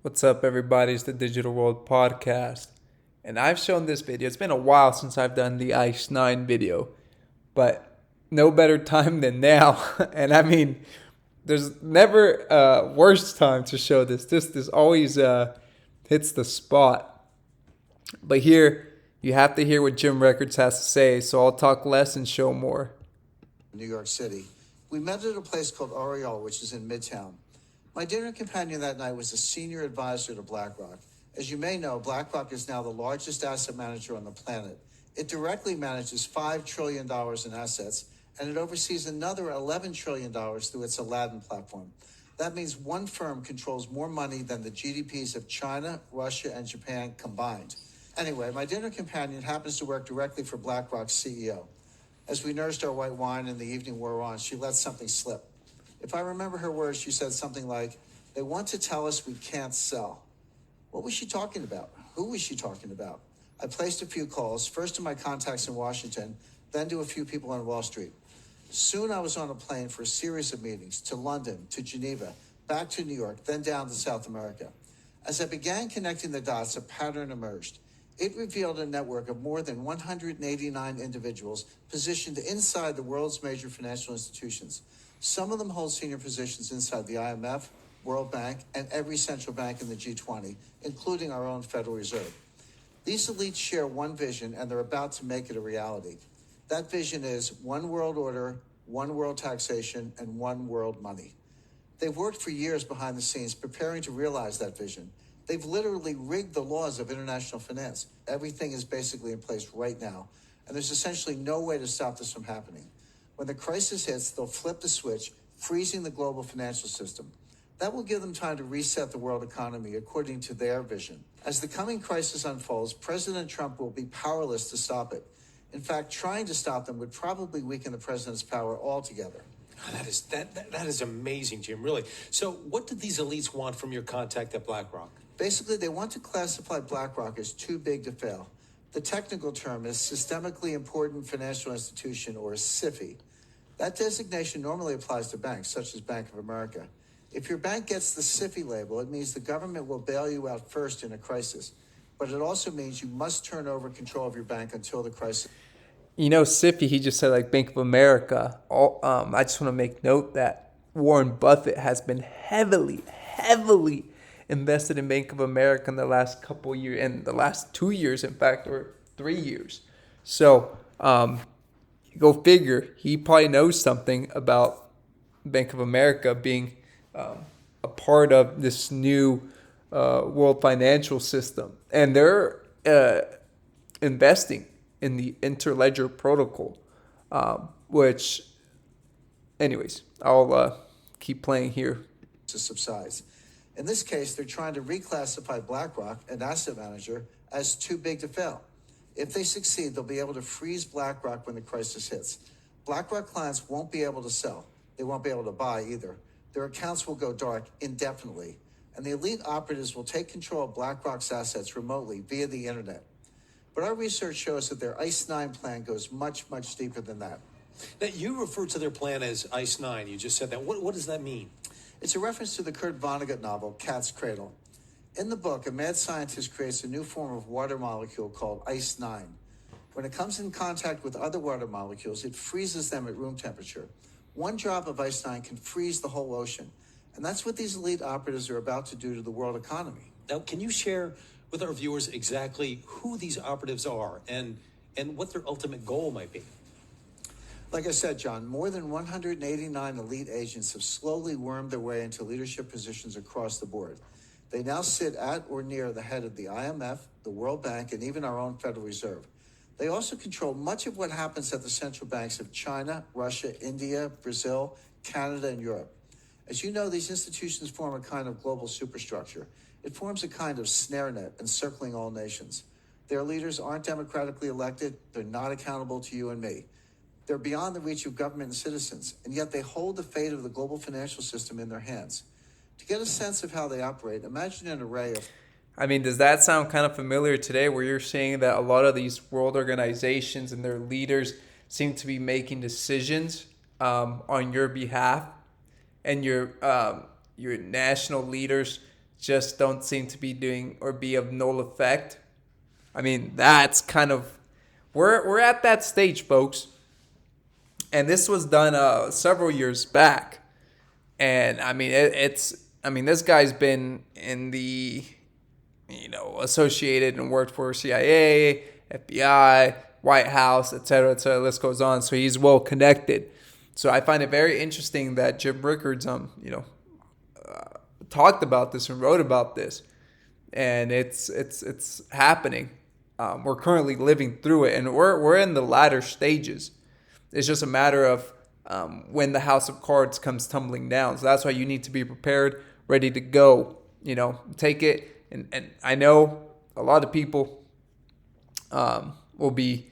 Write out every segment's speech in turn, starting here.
What's up, everybody? It's the Digital World Podcast. And I've shown this video. It's been a while since I've done the ICE-9 video, but no better time than now. And I mean, there's never a worse time to show this. This always hits the spot. But here, you have to hear what Jim Records has to say, so I'll talk less and show more. New York City. We met at a place called Oriole, which is in Midtown. My dinner companion that night was a senior advisor to BlackRock. As you may know, BlackRock is now the largest asset manager on the planet. It directly manages $5 trillion in assets, and it oversees another $11 trillion through its Aladdin platform. That means one firm controls more money than the GDPs of China, Russia, and Japan combined. Anyway, my dinner companion happens to work directly for BlackRock's CEO. As we nursed our white wine and the evening wore on, she let something slip. If I remember her words, she said something like, "They want to tell us we can't sell." What was she talking about? Who was she talking about? I placed a few calls, first to my contacts in Washington, then to a few people on Wall Street. Soon I was on a plane for a series of meetings to London, to Geneva, back to New York, then down to South America. As I began connecting the dots, a pattern emerged. It revealed a network of more than 189 individuals positioned inside the world's major financial institutions. Some of them hold senior positions inside the IMF, World Bank, and every central bank in the G20, including our own Federal Reserve. These elites share one vision, and they're about to make it a reality. That vision is one world order, one world taxation, and one world money. They've worked for years behind the scenes preparing to realize that vision. They've literally rigged the laws of international finance. Everything is basically in place right now, and there's essentially no way to stop this from happening. When the crisis hits, they'll flip the switch, freezing the global financial system. That will give them time to reset the world economy according to their vision. As the coming crisis unfolds, President Trump will be powerless to stop it. In fact, trying to stop them would probably weaken the president's power altogether. That is amazing, Jim, really. So what did these elites want from your contact at BlackRock? Basically, they want to classify BlackRock as too big to fail. The technical term is Systemically Important Financial Institution, or SIFI. That designation normally applies to banks, such as Bank of America. If your bank gets the SIFI label, it means the government will bail you out first in a crisis. But it also means you must turn over control of your bank until the crisis. You know, Siffy, he just said like Bank of America. I just want to make note that Warren Buffett has been heavily invested in Bank of America in the last couple of years, and the last 2 years, in fact, or 3 years. So, go figure. He probably knows something about Bank of America being a part of this new world financial system, and they're investing in the Interledger protocol, which, anyways, I'll keep playing here. Subsides. In this case, they're trying to reclassify BlackRock, an asset manager, as too big to fail. If they succeed, they'll be able to freeze BlackRock when the crisis hits. BlackRock clients won't be able to sell. They won't be able to buy either. Their accounts will go dark indefinitely, and the elite operatives will take control of BlackRock's assets remotely via the internet. But our research shows that their ICE-9 plan goes much deeper than that. Now, you refer to their plan as ICE-9. You just said that. What does that mean? It's a reference to the Kurt Vonnegut novel, Cat's Cradle. In the book, a mad scientist creates a new form of water molecule called ICE-9. When it comes in contact with other water molecules, it freezes them at room temperature. One drop of ICE-9 can freeze the whole ocean. And that's what these elite operatives are about to do to the world economy. Now, can you share with our viewers exactly who these operatives are and what their ultimate goal might be? Like I said, John, more than 189 elite agents have slowly wormed their way into leadership positions across the board. They now sit at or near the head of the IMF, the World Bank, and even our own Federal Reserve. They also control much of what happens at the central banks of China, Russia, India, Brazil, Canada, and Europe. As you know, these institutions form a kind of global superstructure. It forms a kind of snare net encircling all nations. Their leaders aren't democratically elected. They're not accountable to you and me. They're beyond the reach of government and citizens, and yet they hold the fate of the global financial system in their hands. To get a sense of how they operate, imagine an array of... I mean, does that sound kind of familiar today, where you're saying that a lot of these world organizations and their leaders seem to be making decisions on your behalf, and your national leaders just don't seem to be doing or be of null effect. I mean, that's kind of we're at that stage, folks. And this was done several years back. And I mean, this guy's been in the, associated and worked for CIA, FBI, White House, et cetera, et cetera. List goes on. So he's well connected. So I find it very interesting that Jim Rickards, talked about this and wrote about this, and it's happening. We're currently living through it, and we're in the latter stages. It's just a matter of when the house of cards comes tumbling down. So that's why you need to be prepared, ready to go. Take it. And I know a lot of people will be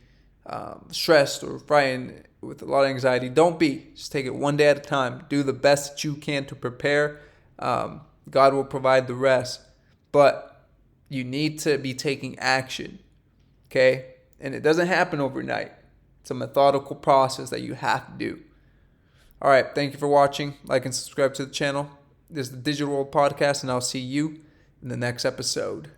stressed or frightened with a lot of anxiety. Don't be. Just take it one day at a time. Do the best that you can to prepare. God will provide the rest. But you need to be taking action. Okay? And it doesn't happen overnight. It's a methodical process that you have to do. All right. Thank you for watching. Like and subscribe to the channel. This is the Digital World Podcast, and I'll see you in the next episode.